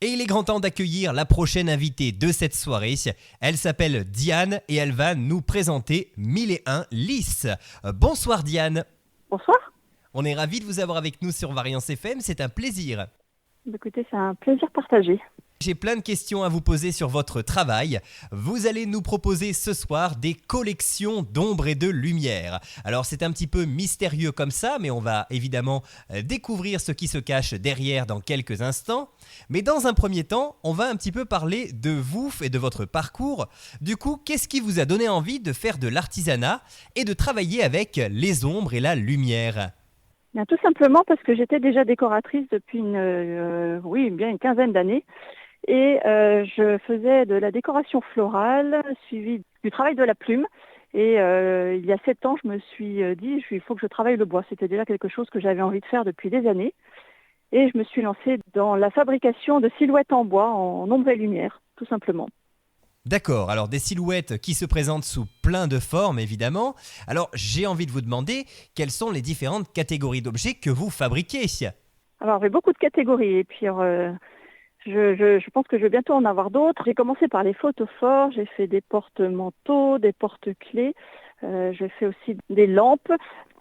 Et il est grand temps d'accueillir la prochaine invitée de cette soirée. Elle s'appelle Diane et elle va nous présenter 1001 lys. Bonsoir Diane. Bonsoir. On est ravis de vous avoir avec nous sur Variance FM, c'est un plaisir. Écoutez, c'est un plaisir partagé. J'ai plein de questions à vous poser sur votre travail. Vous allez nous proposer ce soir des collections d'ombre et de lumière. Alors c'est un petit peu mystérieux comme ça, mais on va évidemment découvrir ce qui se cache derrière dans quelques instants. Mais dans un premier temps, on va un petit peu parler de vous et de votre parcours. Du coup, qu'est-ce qui vous a donné envie de faire de l'artisanat et de travailler avec les ombres et la lumière ? Bien, tout simplement parce que j'étais déjà décoratrice depuis bien une quinzaine d'années. Et je faisais de la décoration florale, suivie du travail de la plume. Et il y a 7 ans, je me suis dit, il faut que je travaille le bois. C'était déjà quelque chose que j'avais envie de faire depuis des années. Et je me suis lancée dans la fabrication de silhouettes en bois, en ombre et lumière, tout simplement. D'accord, alors des silhouettes qui se présentent sous plein de formes évidemment. Alors j'ai envie de vous demander quelles sont les différentes catégories d'objets que vous fabriquez. Alors, j'ai beaucoup de catégories. Et puis, je pense que je vais bientôt en avoir d'autres. J'ai commencé par les photophores, j'ai fait des porte-manteaux, des porte-clés, je fais aussi des lampes.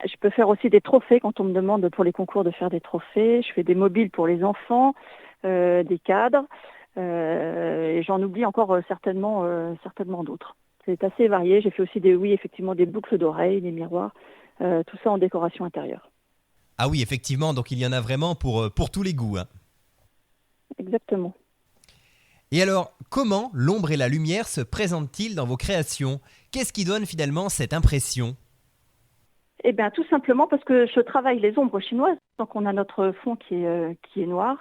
Je peux faire aussi des trophées quand on me demande pour les concours de faire des trophées. Je fais des mobiles pour les enfants, des cadres, et j'en oublie encore certainement d'autres. C'est assez varié. J'ai fait aussi effectivement des boucles d'oreilles, des miroirs, tout ça en décoration intérieure. Ah oui, effectivement, donc il y en a vraiment pour tous les goûts, hein. Exactement. Et alors, comment l'ombre et la lumière se présentent-ils dans vos créations ? Qu'est-ce qui donne finalement cette impression ? Eh bien, tout simplement parce que je travaille les ombres chinoises. Donc, on a notre fond qui est noir.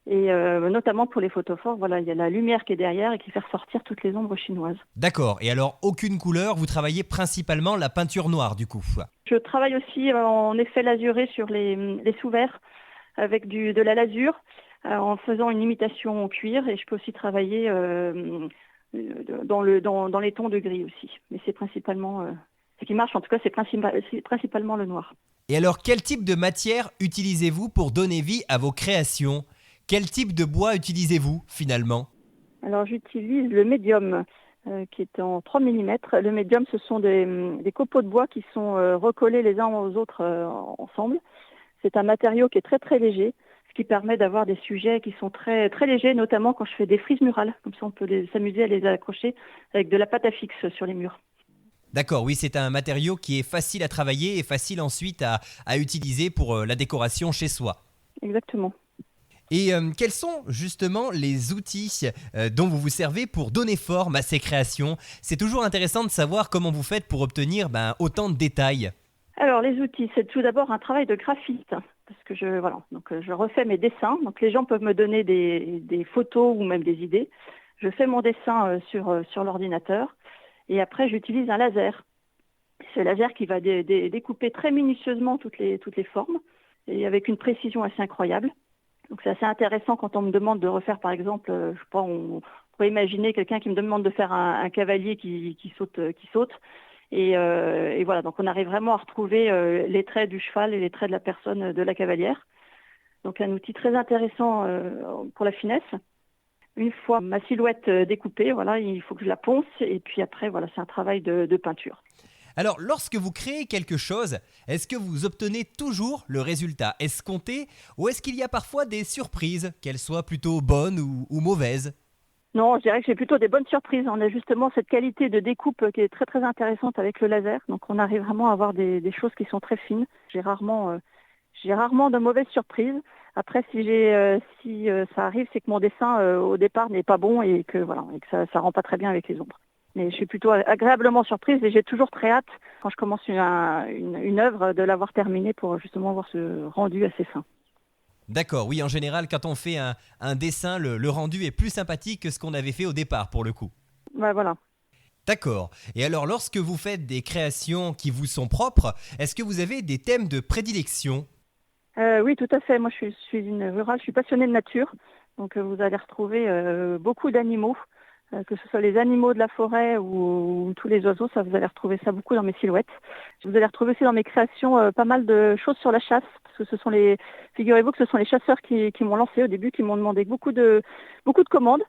Et notamment pour les photophores, voilà, il y a la lumière qui est derrière et qui fait ressortir toutes les ombres chinoises. D'accord, et alors aucune couleur, vous travaillez principalement la peinture noire du coup. Je travaille aussi en effet lasuré sur les sous-verts avec de la lasure en faisant une imitation en cuir. Et je peux aussi travailler dans les tons de gris aussi. Mais c'est principalement... ce qui marche en tout cas, c'est principalement le noir. Et alors quel type de matière utilisez-vous pour donner vie à vos créations ? Quel type de bois utilisez-vous finalement ? Alors j'utilise le médium qui est en 3 mm. Le médium, ce sont des copeaux de bois qui sont recollés les uns aux autres ensemble. C'est un matériau qui est très très léger, ce qui permet d'avoir des sujets qui sont très très légers, notamment quand je fais des frises murales. Comme ça on peut s'amuser à les accrocher avec de la pâte à fixe sur les murs. D'accord, oui, c'est un matériau qui est facile à travailler et facile ensuite à utiliser pour la décoration chez soi. Exactement. Et quels sont justement les outils dont vous vous servez pour donner forme à ces créations ? C'est toujours intéressant de savoir comment vous faites pour obtenir autant de détails. Alors les outils, c'est tout d'abord un travail de graphiste, parce que je refais mes dessins. Donc les gens peuvent me donner des photos ou même des idées. Je fais mon dessin sur l'ordinateur et après j'utilise un laser. C'est le laser qui va découper très minutieusement toutes les formes et avec une précision assez incroyable. Donc c'est assez intéressant quand on me demande de refaire, par exemple, je sais pas, on pourrait imaginer quelqu'un qui me demande de faire un cavalier qui saute. Et voilà, donc on arrive vraiment à retrouver les traits du cheval et les traits de la personne de la cavalière. Donc un outil très intéressant pour la finesse. Une fois ma silhouette découpée, voilà, il faut que je la ponce et puis après, voilà, c'est un travail de peinture. Alors, lorsque vous créez quelque chose, est-ce que vous obtenez toujours le résultat escompté ou est-ce qu'il y a parfois des surprises, qu'elles soient plutôt bonnes ou mauvaises ? Non, je dirais que j'ai plutôt des bonnes surprises. On a justement cette qualité de découpe qui est très très intéressante avec le laser. Donc on arrive vraiment à avoir des choses qui sont très fines. J'ai rarement de mauvaises surprises. Après, si ça arrive, c'est que mon dessin au départ n'est pas bon et que ça rend pas très bien avec les ombres. Mais je suis plutôt agréablement surprise et j'ai toujours très hâte, quand je commence une œuvre, de l'avoir terminée pour justement avoir ce rendu assez fin. D'accord, oui, en général, quand on fait un dessin, le rendu est plus sympathique que ce qu'on avait fait au départ, pour le coup. Ouais, voilà. D'accord. Et alors, lorsque vous faites des créations qui vous sont propres, est-ce que vous avez des thèmes de prédilection ? Oui, tout à fait. Moi, je suis une rurale, je suis passionnée de nature. Donc, vous allez retrouver beaucoup d'animaux. que ce soit les animaux de la forêt ou tous les oiseaux, ça vous allez retrouver ça beaucoup dans mes silhouettes. Vous allez retrouver aussi dans mes créations pas mal de choses sur la chasse, parce que figurez-vous que ce sont les chasseurs qui m'ont lancé au début, qui m'ont demandé beaucoup de commandes.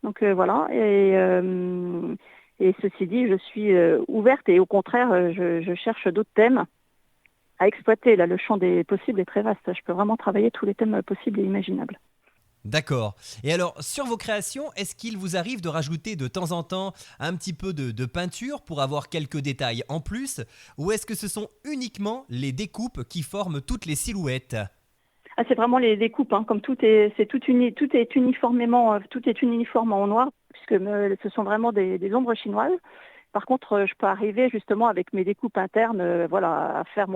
Donc voilà. Et ceci dit, je suis ouverte et au contraire, je cherche d'autres thèmes à exploiter. Là, le champ des possibles est très vaste. Je peux vraiment travailler tous les thèmes possibles et imaginables. D'accord. Et alors, sur vos créations, est-ce qu'il vous arrive de rajouter de temps en temps un petit peu de peinture pour avoir quelques détails en plus? Ou est-ce que ce sont uniquement les découpes qui forment toutes les silhouettes? Ah, c'est vraiment les découpes, hein. Comme tout est uniforme en noir, puisque ce sont vraiment des ombres chinoises. Par contre, je peux arriver justement avec mes découpes internes, voilà, à faire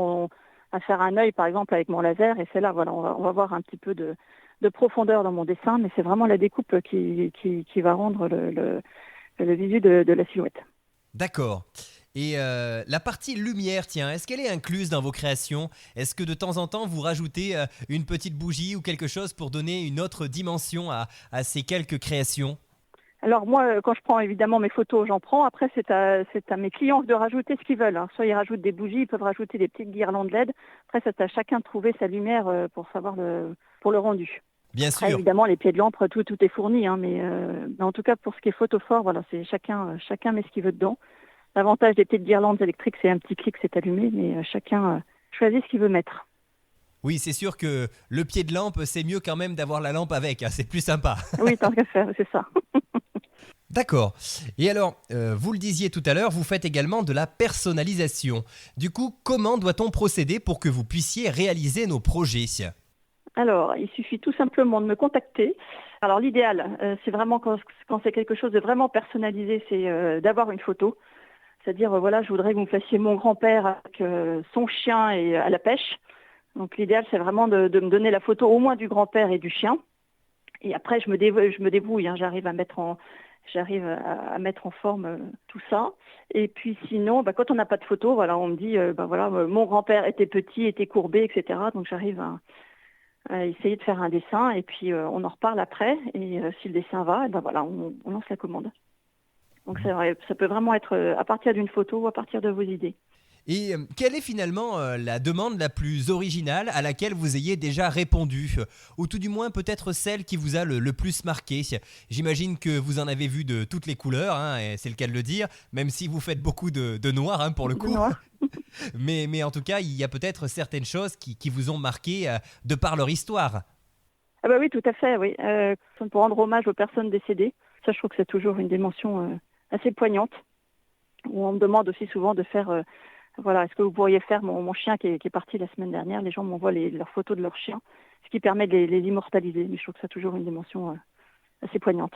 un œil par exemple avec mon laser, et c'est là, voilà, on va voir un petit peu de profondeur dans mon dessin, mais c'est vraiment la découpe qui va rendre le visu de la silhouette. D'accord. Et la partie lumière, tiens, est-ce qu'elle est incluse dans vos créations? Est-ce que de temps en temps, vous rajoutez une petite bougie ou quelque chose pour donner une autre dimension à ces quelques créations? Alors moi, quand je prends évidemment mes photos, j'en prends. Après, c'est à mes clients de rajouter ce qu'ils veulent, hein. Soit ils rajoutent des bougies, ils peuvent rajouter des petites guirlandes LED. Après, c'est à chacun de trouver sa lumière pour le rendu. Bien Après, sûr. évidemment, les pieds de lampe, tout est fourni, hein, mais en tout cas, pour ce qui est photophore, voilà, c'est chacun met ce qu'il veut dedans. L'avantage des petites guirlandes électriques, c'est un petit clic, c'est allumé, mais chacun choisit ce qu'il veut mettre. Oui, c'est sûr que le pied de lampe, c'est mieux quand même d'avoir la lampe avec, hein, c'est plus sympa. Oui, tant qu'à faire, c'est ça. D'accord. Et alors, vous le disiez tout à l'heure, vous faites également de la personnalisation. Du coup, comment doit-on procéder pour que vous puissiez réaliser nos projets? Alors, il suffit tout simplement de me contacter. Alors, l'idéal, c'est vraiment quand c'est quelque chose de vraiment personnalisé, c'est d'avoir une photo. C'est-à-dire, voilà, je voudrais que vous me fassiez mon grand-père avec son chien et à la pêche. Donc, l'idéal, c'est vraiment de me donner la photo au moins du grand-père et du chien. Et après, je me débrouille, hein, j'arrive à mettre en forme tout ça. Et puis sinon, quand on n'a pas de photo, voilà, on me dit, mon grand-père était petit, était courbé, etc. Donc j'arrive à essayer de faire un dessin et puis on en reparle après. Et si le dessin va, voilà, on lance la commande. Donc c'est vrai, ça peut vraiment être à partir d'une photo ou à partir de vos idées. Et quelle est finalement la demande la plus originale à laquelle vous ayez déjà répondu? Ou tout du moins peut-être celle qui vous a le plus marqué? J'imagine que vous en avez vu de toutes les couleurs, hein, et c'est le cas de le dire, même si vous faites beaucoup de noir, hein, pour le De coup. noir. Mais en tout cas, il y a peut-être certaines choses qui vous ont marqué de par leur histoire. Ah bah oui, tout à fait, oui. Pour rendre hommage aux personnes décédées, ça je trouve que c'est toujours une dimension assez poignante. Où on me demande aussi souvent de faire... voilà, est-ce que vous pourriez faire mon chien qui est parti la semaine dernière? Les gens m'envoient leurs photos de leur chien, ce qui permet de les immortaliser. Mais je trouve que c'est toujours une dimension assez poignante.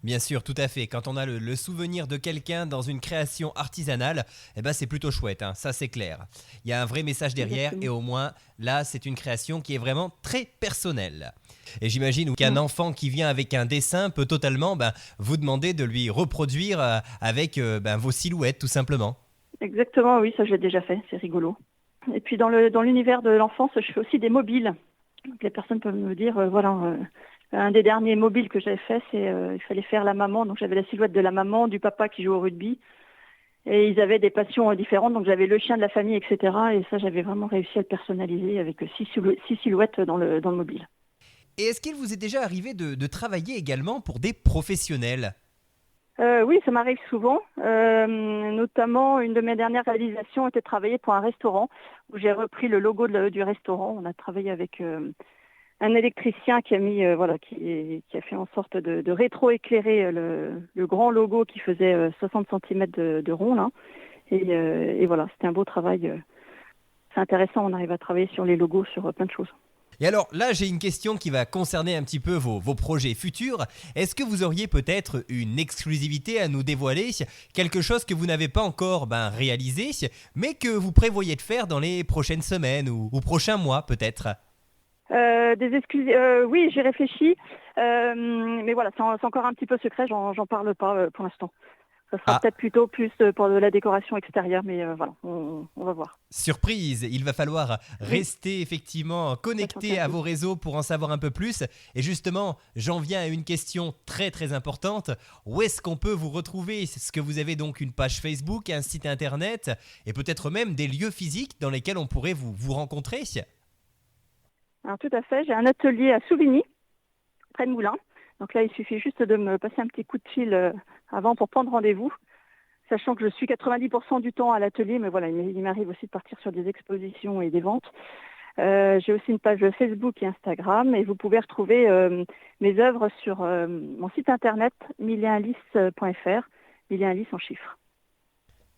Bien sûr, tout à fait. Quand on a le souvenir de quelqu'un dans une création artisanale, eh ben c'est plutôt chouette, hein, ça c'est clair. Il y a un vrai message derrière et au moins, là, c'est une création qui est vraiment très personnelle. Et j'imagine qu'un enfant qui vient avec un dessin peut totalement vous demander de lui reproduire avec vos silhouettes, tout simplement. Exactement, oui, ça j'ai déjà fait, c'est rigolo. Et puis dans l'univers de l'enfance, je fais aussi des mobiles. Donc, les personnes peuvent me dire, un des derniers mobiles que j'avais fait, il fallait faire la maman. Donc j'avais la silhouette de la maman, du papa qui joue au rugby. Et ils avaient des passions différentes, donc j'avais le chien de la famille, etc. Et ça, j'avais vraiment réussi à le personnaliser avec six silhouettes dans le mobile. Et est-ce qu'il vous est déjà arrivé de travailler également pour des professionnels? Oui, ça m'arrive souvent. Notamment, une de mes dernières réalisations était de travailler pour un restaurant où j'ai repris le logo du restaurant. On a travaillé avec un électricien qui a mis, qui a fait en sorte de rétroéclairer le grand logo qui faisait 60 cm de rond là. Et voilà, c'était un beau travail. C'est intéressant, on arrive à travailler sur les logos, sur plein de choses. Et alors là, j'ai une question qui va concerner un petit peu vos projets futurs. Est-ce que vous auriez peut-être une exclusivité à nous dévoiler? Quelque chose que vous n'avez pas encore réalisé, mais que vous prévoyez de faire dans les prochaines semaines ou prochains mois peut-être? Des excuses, oui, j'y réfléchis. Mais voilà, c'est encore un petit peu secret, j'en parle pas pour l'instant. Ça sera Ah, peut-être plutôt plus pour de la décoration extérieure, mais voilà, on va voir. surprise, il va falloir Oui, rester effectivement connecté patienter un à peu. vos réseaux pour en savoir un peu plus. Et justement, j'en viens à une question très très importante. Où est-ce qu'on peut vous retrouver? Est-ce que vous avez donc une page Facebook, un site internet et peut-être même des lieux physiques dans lesquels on pourrait vous rencontrer? Alors tout à fait, j'ai un atelier à Souvigny, près de Moulins. Donc là, il suffit juste de me passer un petit coup de fil avant pour prendre rendez-vous, sachant que je suis 90% du temps à l'atelier, mais voilà, il m'arrive aussi de partir sur des expositions et des ventes. J'ai aussi une page Facebook et Instagram, et vous pouvez retrouver mes œuvres sur mon site internet milletunlis.fr, 1001 en chiffres.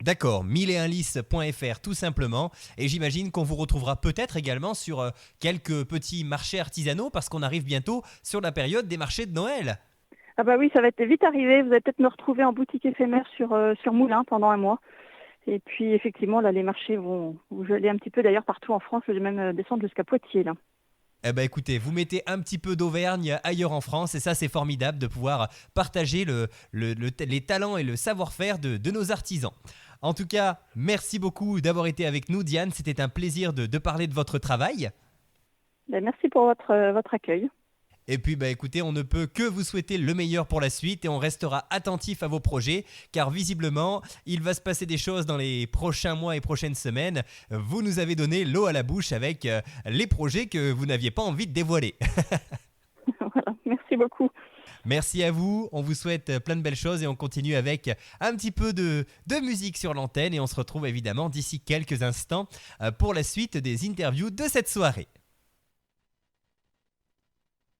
D'accord, 1001lice.fr tout simplement. Et j'imagine qu'on vous retrouvera peut-être également sur quelques petits marchés artisanaux parce qu'on arrive bientôt sur la période des marchés de Noël. Ah bah oui, ça va être vite arrivé. Vous allez peut-être me retrouver en boutique éphémère sur Moulins pendant un mois. Et puis effectivement, là, les marchés vont geler un petit peu d'ailleurs partout en France. Je vais même descendre jusqu'à Poitiers là. Eh ben écoutez, vous mettez un petit peu d'Auvergne ailleurs en France et ça c'est formidable de pouvoir partager les talents et le savoir-faire de nos artisans. En tout cas, merci beaucoup d'avoir été avec nous Diane, c'était un plaisir de parler de votre travail. Ben, merci pour votre accueil. Et puis bah écoutez, on ne peut que vous souhaiter le meilleur pour la suite et on restera attentif à vos projets car visiblement, il va se passer des choses dans les prochains mois et prochaines semaines. Vous nous avez donné l'eau à la bouche avec les projets que vous n'aviez pas envie de dévoiler. Voilà, merci beaucoup. Merci à vous, on vous souhaite plein de belles choses et on continue avec un petit peu de musique sur l'antenne et on se retrouve évidemment d'ici quelques instants pour la suite des interviews de cette soirée.